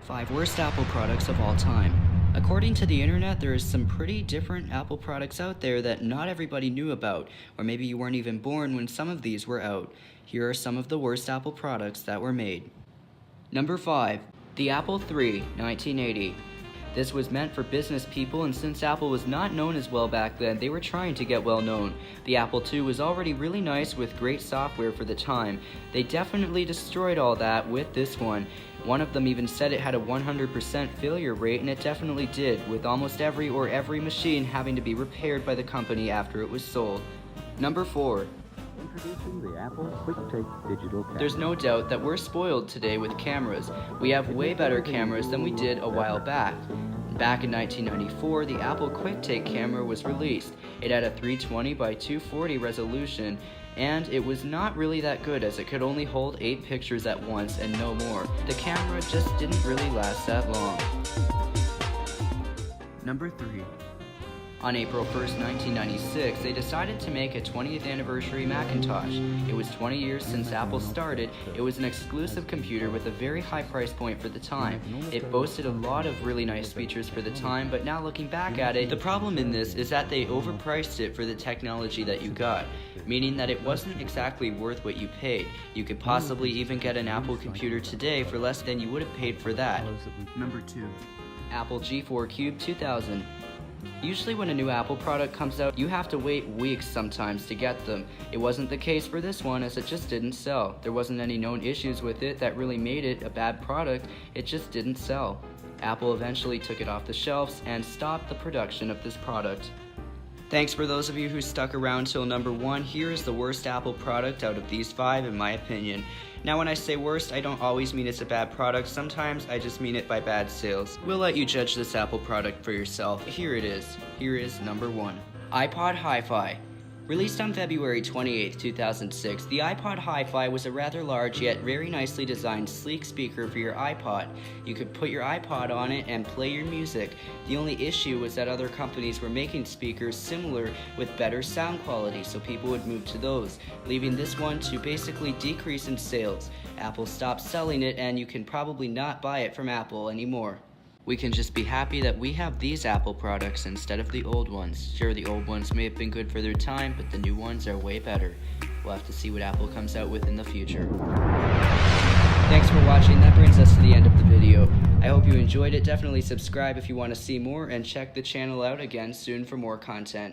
5 worst Apple products of all time. According to the internet, there is some pretty different Apple products out there that not everybody knew about, or maybe you weren't even born when some of these were out. Here are some of the worst Apple products that were made. Number 5. The Apple III, 1980. This was meant for business people, and since Apple was not known as well back then, they were trying to get well known. The Apple II was already really nice with great software for the time. They definitely destroyed all that with this one. One of them even said it had a 100% failure rate, and it definitely did, with almost every machine having to be repaired by the company after it was sold. Number 4. Introducing the Apple QuickTake digital camera. There's no doubt that we're spoiled today with cameras. We have way better cameras than we did a while back. Back in 1994, the Apple QuickTake camera was released. It had a 320 by 240 resolution, and it was not really that good as it could only hold 8 pictures at once and no more. The camera just didn't really last that long. Number 3. On April 1st, 1996, they decided to make a 20th anniversary Macintosh. It was 20 years since Apple started. It was an exclusive computer with a very high price point for the time. It boasted a lot of really nice features for the time, but now looking back at it, the problem in this is that they overpriced it for the technology that you got, meaning that it wasn't exactly worth what you paid. You could possibly even get an Apple computer today for less than you would have paid for that. Number 2. Apple G4 Cube 2000. Usually when a new Apple product comes out, you have to wait weeks sometimes to get them. It wasn't the case for this one, as it just didn't sell. There wasn't any known issues with it that really made it a bad product, it just didn't sell. Apple eventually took it off the shelves and stopped the production of this product. Thanks for those of you who stuck around till number 1. Here is the worst Apple product out of these 5 in my opinion. Now when I say worst, I don't always mean it's a bad product, sometimes I just mean it by bad sales. We'll let you judge this Apple product for yourself. Here it is. Here is number 1. iPod Hi-Fi. Released on February 28, 2006, the iPod Hi-Fi was a rather large yet very nicely designed sleek speaker for your iPod. You could put your iPod on it and play your music. The only issue was that other companies were making speakers similar with better sound quality, so people would move to those, leaving this one to basically decrease in sales. Apple stopped selling it, and you can probably not buy it from Apple anymore. We can just be happy that we have these Apple products instead of the old ones. Sure, the old ones may have been good for their time, but the new ones are way better. We'll have to see what Apple comes out with in the future. Thanks for watching. That brings us to the end of the video. I hope you enjoyed it. Definitely subscribe if you want to see more, and check the channel out again soon for more content.